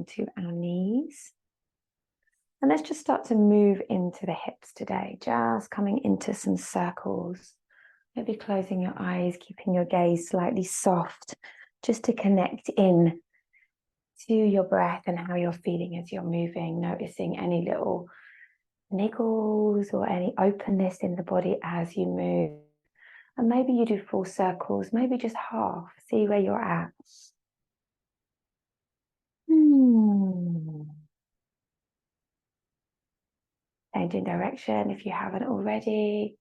onto our knees. And let's just start to move into the hips today, just coming into some circles. Maybe closing your eyes, keeping your gaze slightly soft, just to connect in to your breath and how you're feeling as you're moving, noticing any little niggles or any openness in the body as you move. And maybe you do full circles, maybe just half, see where you're at. Changing direction if you haven't already.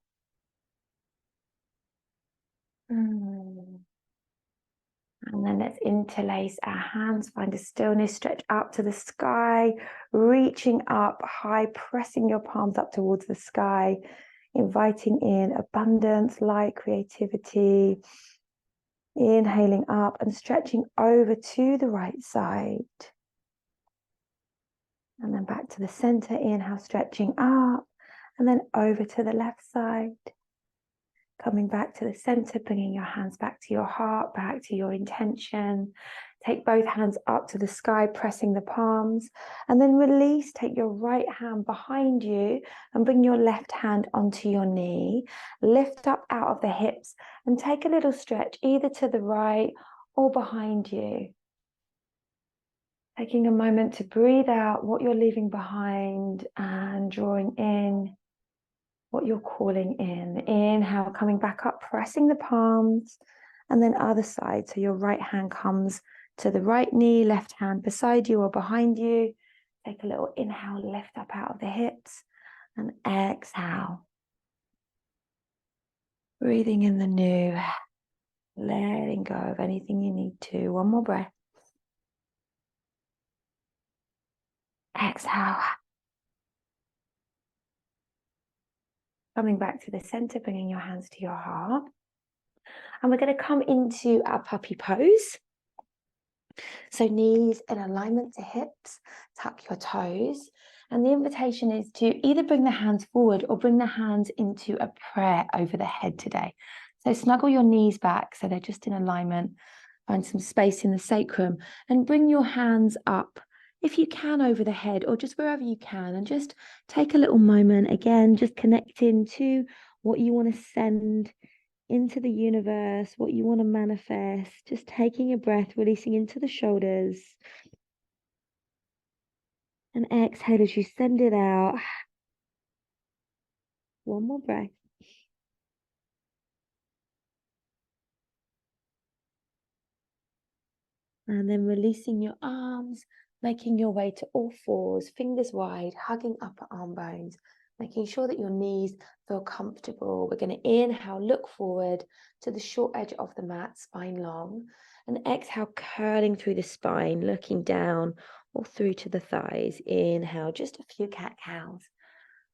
And then let's interlace our hands, find a stillness, stretch up to the sky, reaching up high, pressing your palms up towards the sky, inviting in abundance, light, creativity. Inhaling up and stretching over to the right side. And then back to the center, inhale, stretching up, and then over to the left side. Coming back to the center, bringing your hands back to your heart, back to your intention. Take both hands up to the sky, pressing the palms, and then release. Take your right hand behind you and bring your left hand onto your knee. Lift up out of the hips and take a little stretch either to the right or behind you. Taking a moment to breathe out what you're leaving behind and drawing in what you're calling in. Inhale, coming back up, pressing the palms, and then other side. So your right hand comes to the right knee, left hand beside you or behind you. Take a little inhale, lift up out of the hips, and exhale. Breathing in the new, letting go of anything you need to. One more breath. Exhale. Coming back to the center, bringing your hands to your heart. And we're going to come into our puppy pose. So knees in alignment to hips, tuck your toes. And the invitation is to either bring the hands forward or bring the hands into a prayer over the head today. So snuggle your knees back so they're just in alignment. Find some space in the sacrum and bring your hands up if you can over the head or just wherever you can, and just take a little moment again, just connecting to what you want to send into the universe, what you want to manifest, just taking a breath, releasing into the shoulders, and exhale as you send it out. One more breath. And then releasing your arms, making your way to all fours, fingers wide, hugging upper arm bones, making sure that your knees feel comfortable. We're going to inhale, look forward to the short edge of the mat, spine long, and exhale, curling through the spine, looking down or through to the thighs. Inhale, just a few cat-cows,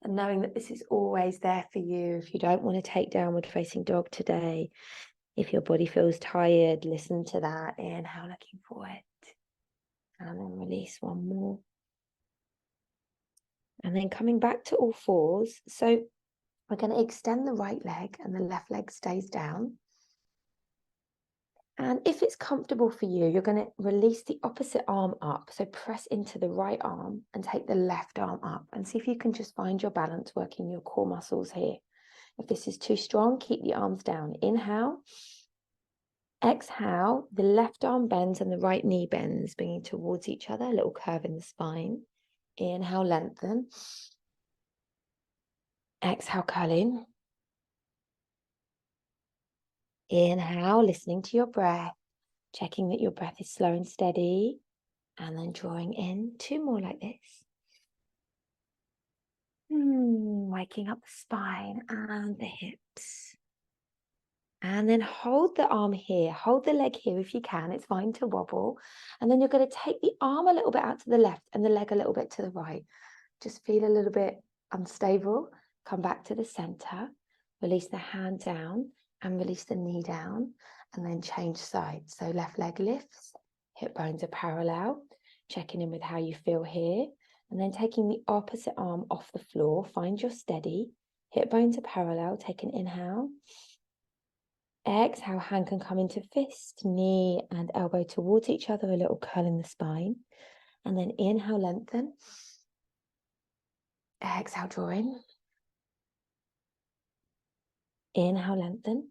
and knowing that this is always there for you. If you don't want to take downward facing dog today, if your body feels tired, listen to that. Inhale, looking forward. And then release one more. And then coming back to all fours. So we're going to extend the right leg and the left leg stays down. And if it's comfortable for you, you're going to release the opposite arm up. So press into the right arm and take the left arm up. And see if you can just find your balance, working your core muscles here. If this is too strong, keep the arms down. Inhale. Exhale, the left arm bends and the right knee bends, bringing towards each other, a little curve in the spine. Inhale, lengthen. Exhale, curl in. Inhale, listening to your breath, checking that your breath is slow and steady, and then drawing in. Two more like this. Waking up the spine and the hips. And then hold the arm here, hold the leg here if you can. It's fine to wobble. And then you're going to take the arm a little bit out to the left and the leg a little bit to the right. Just feel a little bit unstable. Come back to the center. Release the hand down and release the knee down. And then change sides. So left leg lifts, hip bones are parallel. Checking in with how you feel here. And then taking the opposite arm off the floor. Find your steady. Hip bones are parallel. Take an inhale. Exhale, hand can come into fist, knee and elbow towards each other, a little curl in the spine. And then inhale, lengthen. Exhale, draw in. Inhale, lengthen.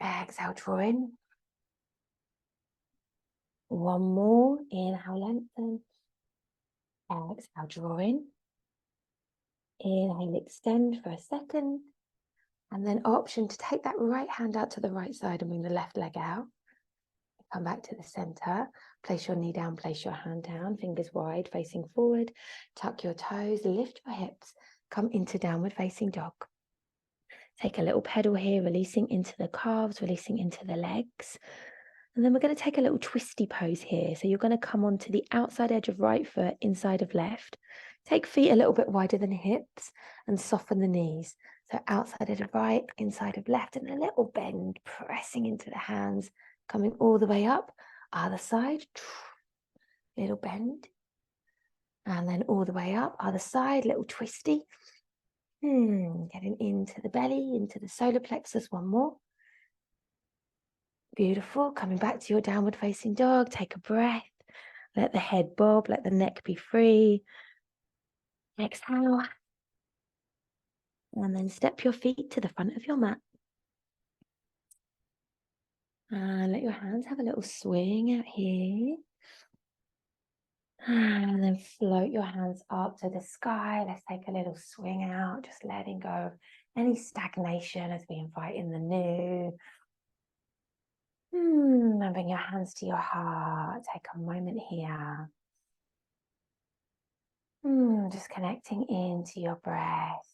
Exhale, draw in. One more. Inhale, lengthen. Exhale, draw in. Inhale, extend for a second. And then option to take that right hand out to the right side and bring the left leg out. Come back to the center. Place your knee down, place your hand down, fingers wide, facing forward. Tuck your toes, lift your hips. Come into downward facing dog. Take a little pedal here, releasing into the calves, releasing into the legs. And then we're going to take a little twisty pose here. So you're going to come onto the outside edge of right foot, inside of left. Take feet a little bit wider than hips and soften the knees. So outside edge of right, inside of left, and a little bend, pressing into the hands, coming all the way up. Other side, little bend. And then all the way up, other side, little twisty. Getting into the belly, into the solar plexus, one more. Beautiful. Coming back to your downward facing dog. Take a breath. Let the head bob. Let the neck be free. Exhale. And then step your feet to the front of your mat. And let your hands have a little swing out here. And then float your hands up to the sky. Let's take a little swing out. Just letting go of any stagnation as we invite in the new. And bring your hands to your heart. Take a moment here. Just connecting into your breath.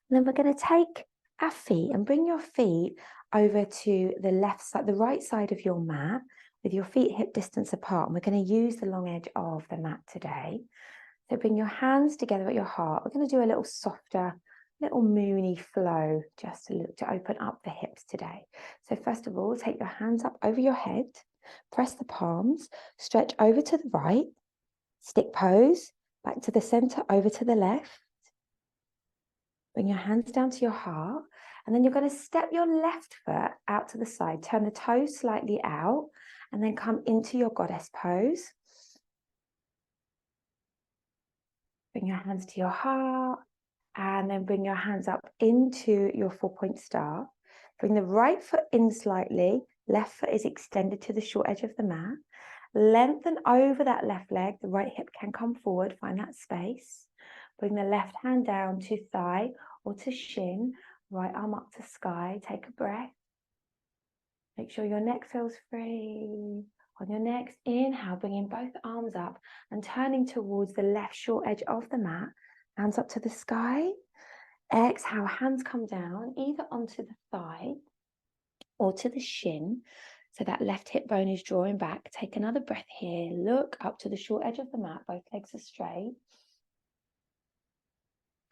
And then we're going to take our feet and bring your feet over to the left side, the right side of your mat, with your feet hip distance apart. And we're going to use the long edge of the mat today. So bring your hands together at your heart. We're going to do a little softer, little moony flow, just to open up the hips today. So first of all, take your hands up over your head, press the palms, stretch over to the right, stick pose, back to the center, over to the left. Bring your hands down to your heart, and then you're going to step your left foot out to the side, turn the toes slightly out, and then come into your goddess pose. Bring your hands to your heart, and then bring your hands up into your 4-point star. Bring the right foot in slightly, left foot is extended to the short edge of the mat. Lengthen over that left leg, the right hip can come forward, find that space. Bring the left hand down to thigh or to shin, right arm up to sky. Take a breath. Make sure your neck feels free. On your next inhale, bringing both arms up and turning towards the left short edge of the mat. Hands up to the sky. Exhale, hands come down either onto the thigh or to the shin. So that left hip bone is drawing back. Take another breath here. Look up to the short edge of the mat. Both legs are straight.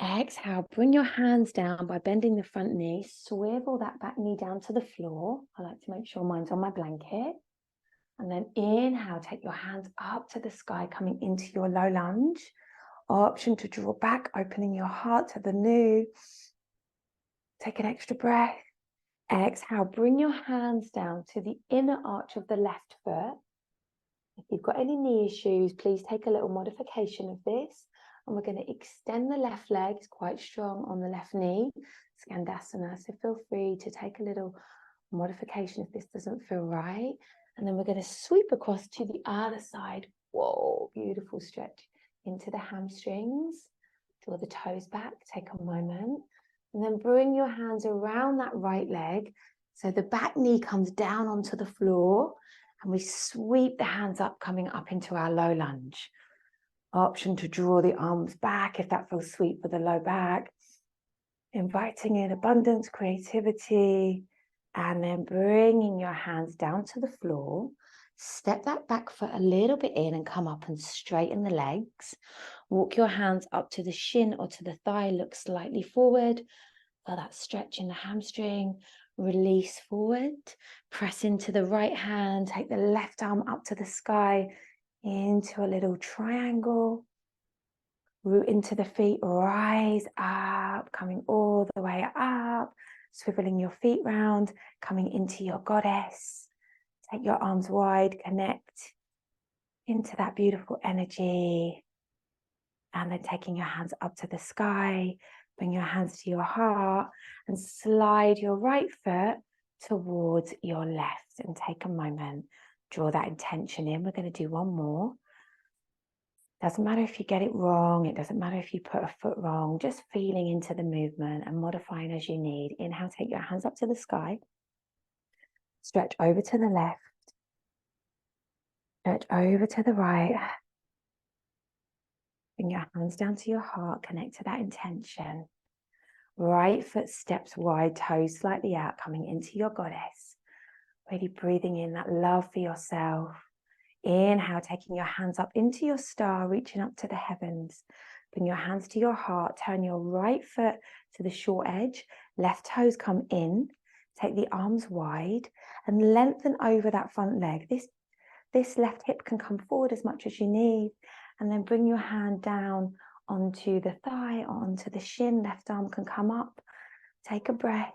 Exhale, bring your hands down by bending the front knee. Swivel that back knee down to the floor. I like to make sure mine's on my blanket. And then inhale, take your hands up to the sky, coming into your low lunge. Option to draw back, opening your heart to the new. Take an extra breath. Exhale, bring your hands down to the inner arch of the left foot. If you've got any knee issues, please take a little modification of this. And we're going to extend the left leg, it's quite strong on the left knee, Skandasana. So feel free to take a little modification if this doesn't feel right. And then we're going to sweep across to the other side. Whoa, beautiful stretch into the hamstrings. Draw the toes back, take a moment. And then bring your hands around that right leg. So the back knee comes down onto the floor. And we sweep the hands up, coming up into our low lunge. Option to draw the arms back if that feels sweet for the low back. Inviting in abundance, creativity, and then bringing your hands down to the floor. Step that back foot a little bit in and come up and straighten the legs. Walk your hands up to the shin or to the thigh, look slightly forward. Feel that stretch in the hamstring. Release forward. Press into the right hand. Take the left arm up to the sky into a little triangle. Root into the feet, rise up, coming all the way up, swiveling your feet round, coming into your goddess. Take your arms wide, connect into that beautiful energy. And then taking your hands up to the sky, bring your hands to your heart and slide your right foot towards your left, and take a moment, draw that intention in. We're going to do one more. Doesn't matter if you get it wrong. It doesn't matter if you put a foot wrong, just feeling into the movement and modifying as you need. Inhale, take your hands up to the sky. Stretch over to the left. Stretch over to the right. Bring your hands down to your heart, connect to that intention. Right foot steps wide, toes slightly out, coming into your goddess. Really breathing in that love for yourself. Inhale, taking your hands up into your star, reaching up to the heavens. Bring your hands to your heart, turn your right foot to the short edge, left toes come in, take the arms wide and lengthen over that front leg. This left hip can come forward as much as you need, and then bring your hand down onto the thigh or onto the shin. Left arm can come up. Take a breath.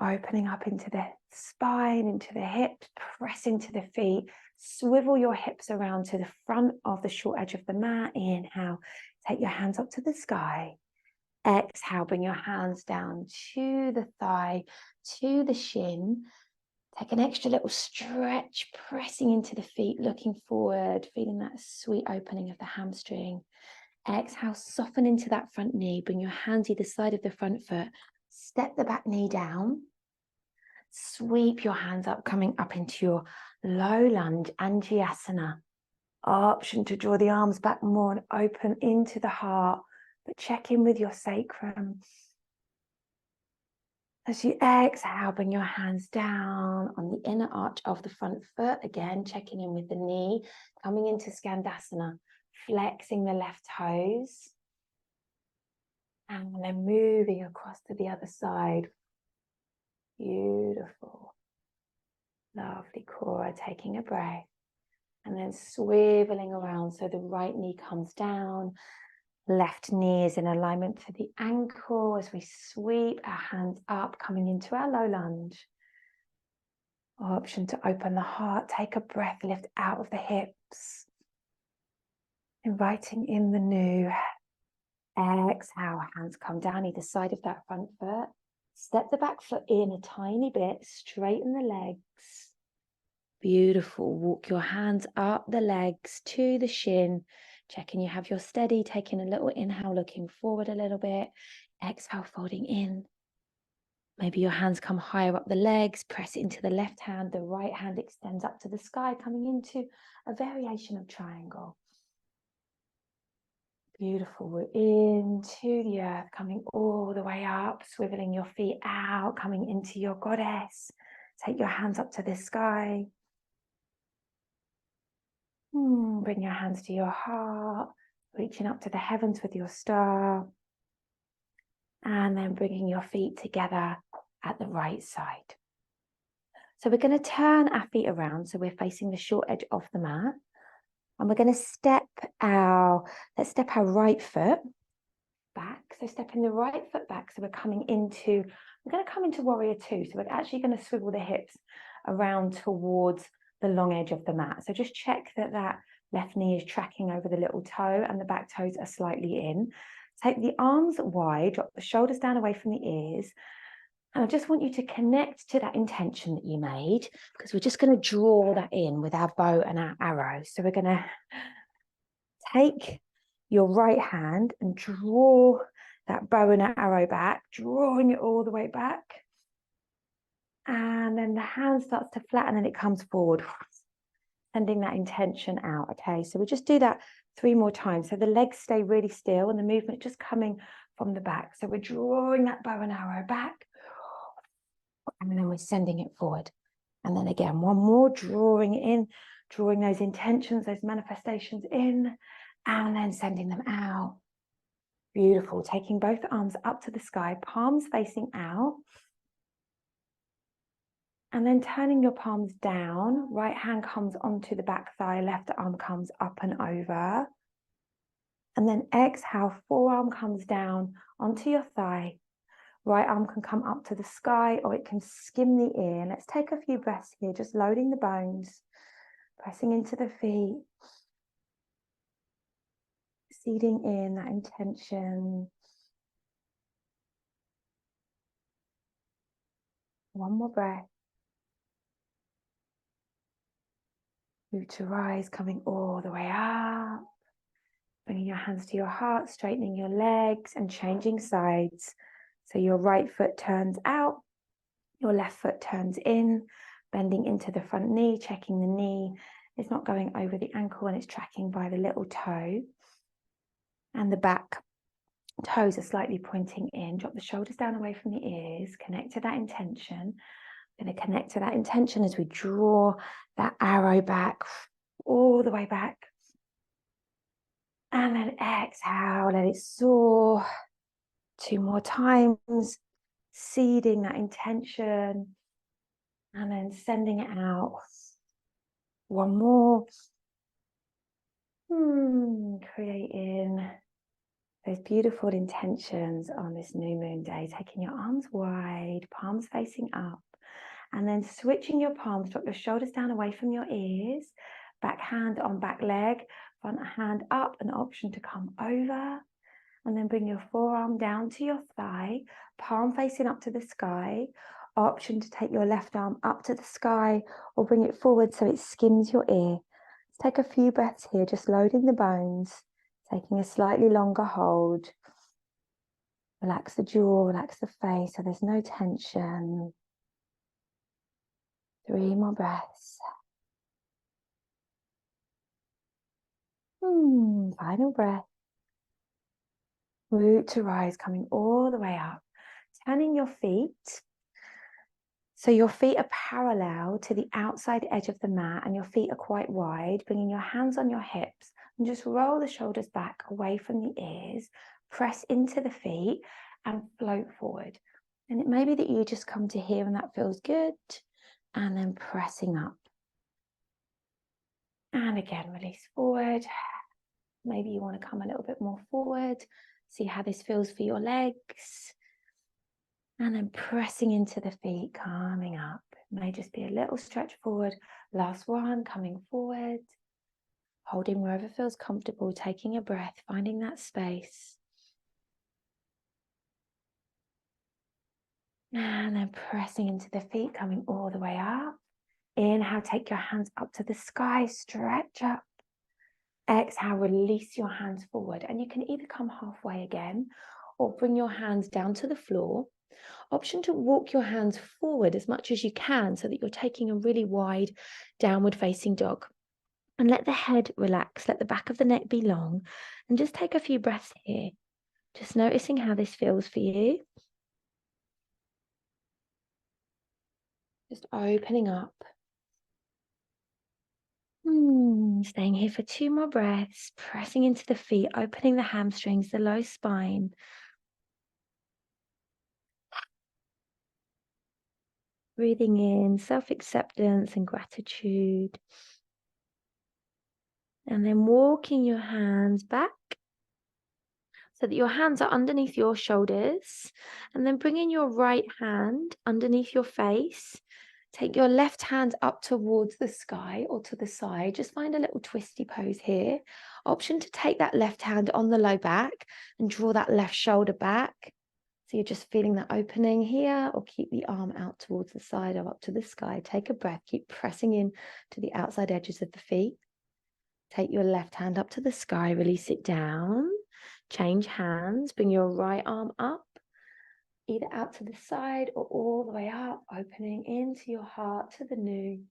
Opening up into the spine, into the hips, pressing to the feet. Swivel your hips around to the front of the short edge of the mat. Inhale, take your hands up to the sky. Exhale, bring your hands down to the thigh, to the shin. Take an extra little stretch, pressing into the feet, looking forward, feeling that sweet opening of the hamstring. Exhale, soften into that front knee. Bring your hands either side of the front foot. Step the back knee down. Sweep your hands up, coming up into your low lunge, Angiasana. Option to draw the arms back more and open into the heart, but check in with your sacrum. As you exhale, bring your hands down on the inner arch of the front foot. Again, checking in with the knee, coming into Skandasana, flexing the left toes. And then moving across to the other side. Beautiful. Lovely, Cora, taking a breath. And then swiveling around so the right knee comes down. Left knee is in alignment to the ankle as we sweep our hands up, coming into our low lunge. Option to open the heart, take a breath, lift out of the hips. Inviting in the new. Exhale, hands come down either side of that front foot. Step the back foot in a tiny bit, straighten the legs. Beautiful. Walk your hands up the legs to the shin. Checking you have your steady, taking a little inhale, looking forward a little bit. Exhale, folding in. Maybe your hands come higher up the legs, press into the left hand. The right hand extends up to the sky, coming into a variation of triangle. Beautiful. We're into the earth, coming all the way up, swiveling your feet out, coming into your goddess. Take your hands up to the sky. Bring your hands to your heart, reaching up to the heavens with your star. And then bringing your feet together at the right side. So we're going to turn our feet around so we're facing the short edge of the mat. And we're going to let's step our right foot back. So stepping the right foot back. So we're going to come into warrior two. So we're actually going to swivel the hips around towards the long edge of the mat. So just check that left knee is tracking over the little toe and the back toes are slightly in. Take the arms wide, drop the shoulders down away from the ears. And I just want you to connect to that intention that you made, because we're just going to draw that in with our bow and our arrow. So we're going to take your right hand and draw that bow and arrow back, drawing it all the way back. And then the hand starts to flatten and it comes forward, sending that intention out. Okay, so we'll just do that 3 more times. So the legs stay really still and the movement just coming from the back. So we're drawing that bow and arrow back. And then we're sending it forward. And then again, one more, drawing it in, drawing those intentions, those manifestations in, and then sending them out. Beautiful. Taking both arms up to the sky, palms facing out. And then turning your palms down, right hand comes onto the back thigh, left arm comes up and over. And then exhale, forearm comes down onto your thigh. Right arm can come up to the sky or it can skim the ear. Let's take a few breaths here, just loading the bones. Pressing into the feet. Seeding in that intention. One more breath. Move to rise, coming all the way up. Bringing your hands to your heart, straightening your legs and changing sides. So your right foot turns out, your left foot turns in, bending into the front knee, checking the knee is not going over the ankle and it's tracking by the little toe. And the back toes are slightly pointing in. Drop the shoulders down away from the ears, connect to that intention. I'm going to connect to that intention as we draw that arrow back, all the way back. And then exhale, let it soar. 2 more times, seeding that intention. And then sending it out. 1 more. Creating those beautiful intentions on this new moon day. Taking your arms wide, palms facing up. And then switching your palms, drop your shoulders down away from your ears. Back hand on back leg, front hand up, an option to come over. And then bring your forearm down to your thigh, palm facing up to the sky. Option to take your left arm up to the sky or bring it forward so it skims your ear. Let's take a few breaths here, just loading the bones, taking a slightly longer hold. Relax the jaw, relax the face so there's no tension. 3 more breaths. Final breath. Root to rise, coming all the way up. Turning your feet. So your feet are parallel to the outside edge of the mat and your feet are quite wide. Bringing your hands on your hips and just roll the shoulders back away from the ears. Press into the feet and float forward. And it may be that you just come to here and that feels good. And then pressing up. And again, release forward. Maybe you want to come a little bit more forward. See how this feels for your legs. And then pressing into the feet, coming up. It may just be a little stretch forward. Last one, coming forward. Holding wherever feels comfortable, taking a breath, finding that space. And then pressing into the feet, coming all the way up. Inhale, take your hands up to the sky, stretch up. Exhale, release your hands forward. And you can either come halfway again or bring your hands down to the floor. Option to walk your hands forward as much as you can so that you're taking a really wide downward facing dog. And let the head relax, let the back of the neck be long. And just take a few breaths here. Just noticing how this feels for you. Just opening up. Staying here for 2 more breaths, pressing into the feet, opening the hamstrings, the low spine. Breathing in self-acceptance and gratitude. And then walking your hands back so that your hands are underneath your shoulders. And then bringing your right hand underneath your face. Take your left hand up towards the sky or to the side. Just find a little twisty pose here. Option to take that left hand on the low back and draw that left shoulder back. So you're just feeling that opening here, or keep the arm out towards the side or up to the sky. Take a breath, keep pressing in to the outside edges of the feet. Take your left hand up to the sky, release it down. Change hands, bring your right arm up, either out to the side or all the way up, opening into your heart to the new.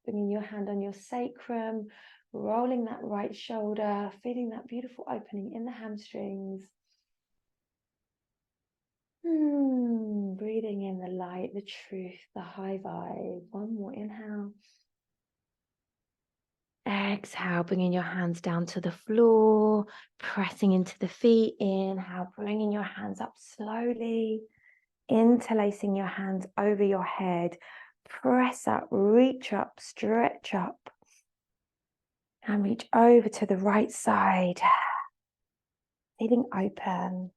Bringing your hand on your sacrum, rolling that right shoulder, feeling that beautiful opening in the hamstrings. Breathing in the light, the truth, the high vibe. 1 more inhale. Exhale, bringing your hands down to the floor, pressing into the feet. Inhale, bringing your hands up slowly, interlacing your hands over your head. Press up, reach up, stretch up, and reach over to the right side. Feeling open.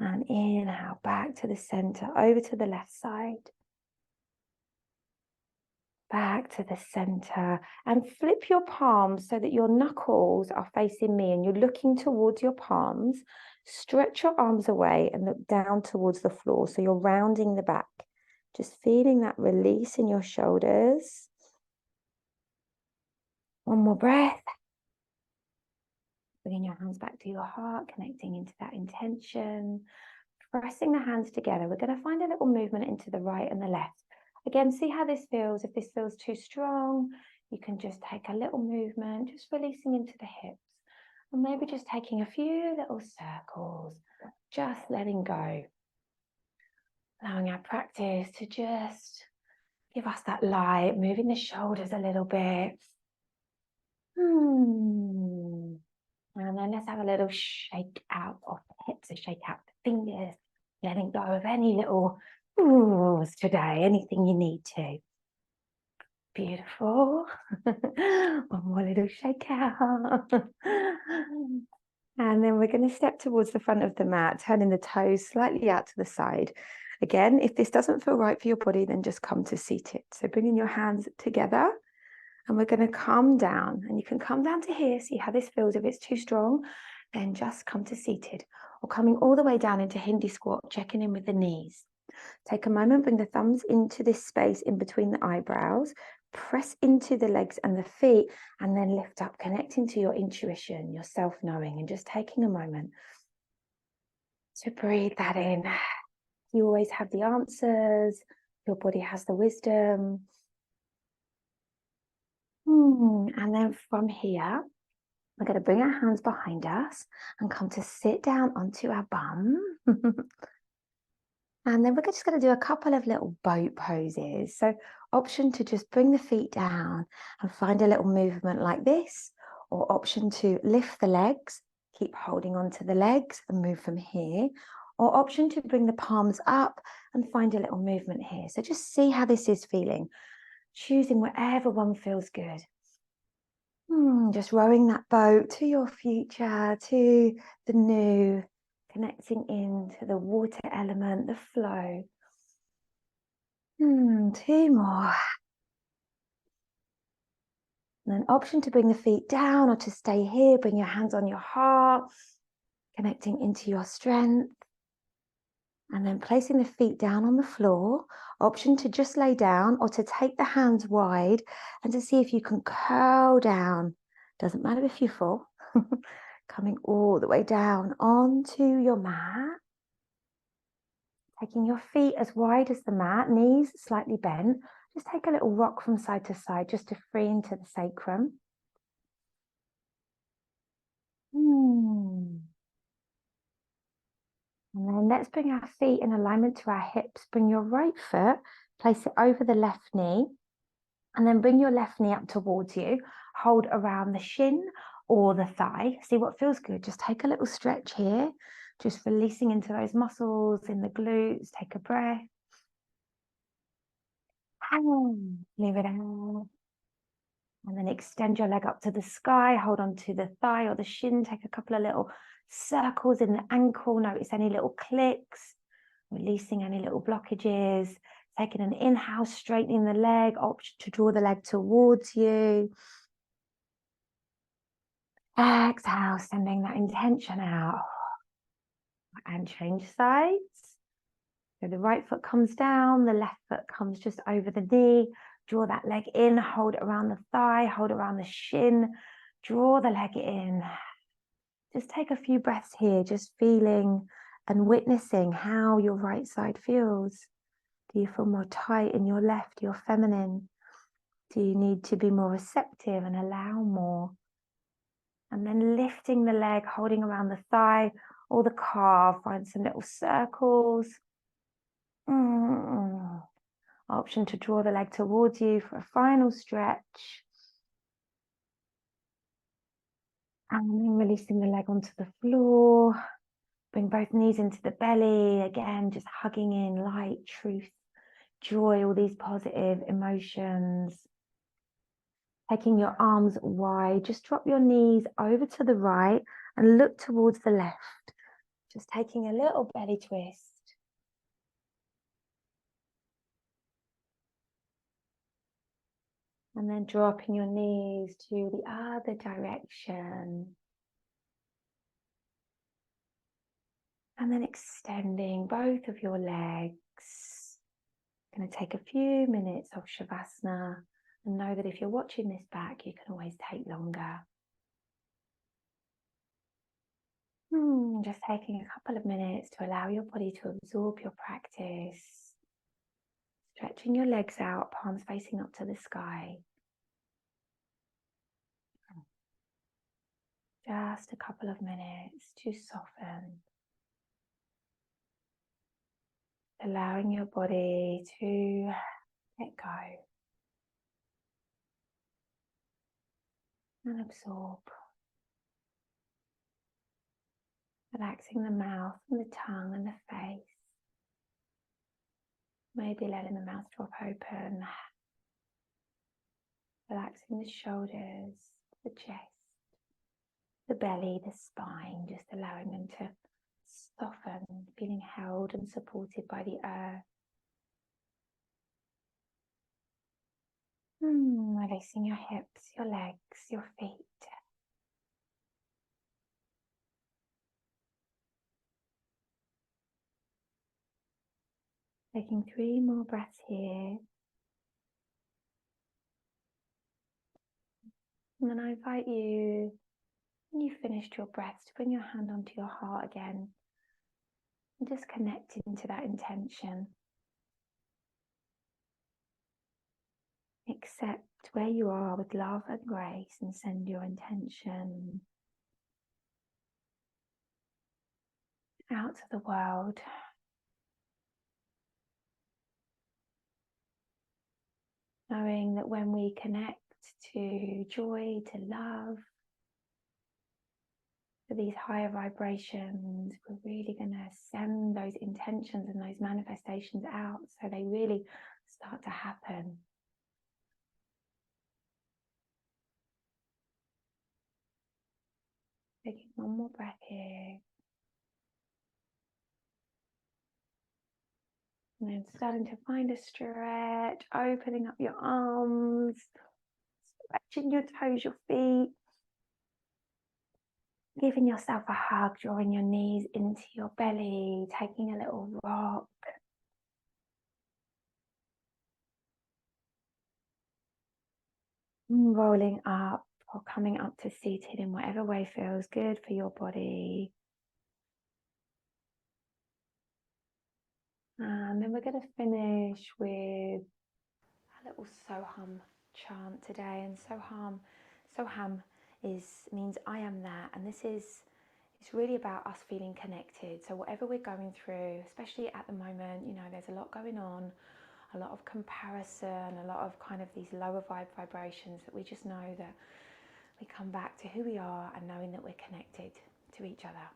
And inhale, back to the center, over to the left side. back to the center, and flip your palms so that your knuckles are facing me and you're looking towards your palms. Stretch your arms away and look down towards the floor. So you're rounding the back, just feeling that release in your shoulders. One more breath. Bringing your hands back to your heart, connecting into that intention. Pressing the hands together, we're going to find a little movement into the right and the left. Again, see how this feels. If this feels too strong, you can just take a little movement, just releasing into the hips. And maybe just taking a few little circles, just letting go. Allowing our practice to just give us that light, moving the shoulders a little bit. And then let's have a little shake out of the hips, a shake out the fingers, letting go of any little oohs today, anything you need to. Beautiful. One more little shake out. And then we're going to step towards the front of the mat, turning the toes slightly out to the side. Again, if this doesn't feel right for your body, then just come to seated. So bringing your hands together, and we're going to come down, and you can come down to here, see how this feels. If it's too strong, then just come to seated, or coming all the way down into Hindi squat, checking in with the knees. Take a moment, bring the thumbs into this space in between the eyebrows, press into the legs and the feet, and then lift up, connecting to your intuition, your self-knowing, and just taking a moment to breathe that in. You always have the answers. Your body has the wisdom. And then from here, we're going to bring our hands behind us and come to sit down onto our bum. And then we're just going to do a couple of little boat poses. So option to just bring the feet down and find a little movement like this, or option to lift the legs, keep holding on to the legs and move from here, or option to bring the palms up and find a little movement here. So just see how this is feeling, choosing whatever one feels good. Just rowing that boat to your future, to the new, connecting into the water element, the flow. Two more. And an option to bring the feet down or to stay here, bring your hands on your heart, connecting into your strength. And then placing the feet down on the floor, option to just lay down or to take the hands wide and to see if you can curl down. Doesn't matter if you fall. Coming all the way down onto your mat. Taking your feet as wide as the mat, knees slightly bent. Just take a little rock from side to side just to free into the sacrum. And then let's bring our feet in alignment to our hips. Bring your right foot, place it over the left knee, and then bring your left knee up towards you. Hold around the shin or the thigh. See what feels good. Just take a little stretch here, just releasing into those muscles in the glutes. Take a breath. Leave it out. And then extend your leg up to the sky. Hold on to the thigh or the shin. Take a couple of little circles in the ankle. Notice any little clicks. Releasing any little blockages. Taking an inhale, straightening the leg. Option to draw the leg towards you. Exhale, sending that intention out. And change sides. So the right foot comes down, the left foot comes just over the knee. Draw that leg in, hold it around the thigh, hold around the shin. Draw the leg in. Just take a few breaths here, just feeling and witnessing how your right side feels. Do you feel more tight in your left, your feminine? Do you need to be more receptive and allow more? And then lifting the leg, holding around the thigh or the calf. Find some little circles. Option to draw the leg towards you for a final stretch. And then releasing the leg onto the floor. Bring both knees into the belly. Again, just hugging in light, truth, joy, all these positive emotions. Taking your arms wide, just drop your knees over to the right and look towards the left. Just taking a little belly twist. And then dropping your knees to the other direction. And then extending both of your legs. Going to take a few minutes of Shavasana, and know that if you're watching this back, you can always take longer. Just taking a couple of minutes to allow your body to absorb your practice. Stretching your legs out, palms facing up to the sky. Just a couple of minutes to soften. Allowing your body to let go and absorb. Relaxing the mouth and the tongue and the face. Maybe letting the mouth drop open. Relaxing the shoulders, the chest, the belly, the spine, just allowing them to soften, feeling held and supported by the earth. Releasing your hips, your legs, your feet. Taking 3 more breaths here. And then I invite you, when you've finished your breaths, to bring your hand onto your heart again. And just connect into that intention. Accept where you are with love and grace and send your intention out to the world. Knowing that when we connect to joy, to love, to these higher vibrations, we're really going to send those intentions and those manifestations out so they really start to happen. Taking one more breath here. And then starting to find a stretch, opening up your arms, stretching your toes, your feet. Giving yourself a hug, drawing your knees into your belly, taking a little rock. Rolling up or coming up to seated in whatever way feels good for your body. And then we're going to finish with a little Soham chant today. And Soham means I am that. And it's really about us feeling connected. So whatever we're going through, especially at the moment, there's a lot going on, a lot of comparison, a lot of kind of these lower vibrations, that we just know that we come back to who we are and knowing that we're connected to each other.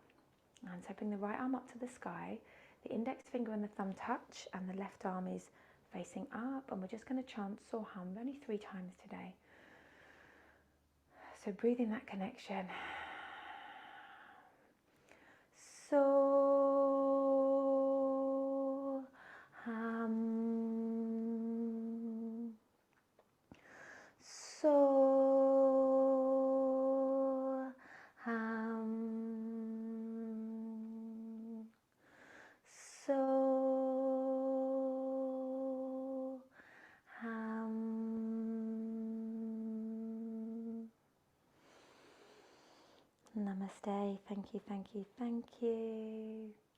And so bring the right arm up to the sky, the index finger and the thumb touch, and the left arm is facing up, and we're just going to chant Soham only 3 times today. So breathe in that connection. Soham. Soham. Soham. Namaste. Thank you, thank you, thank you.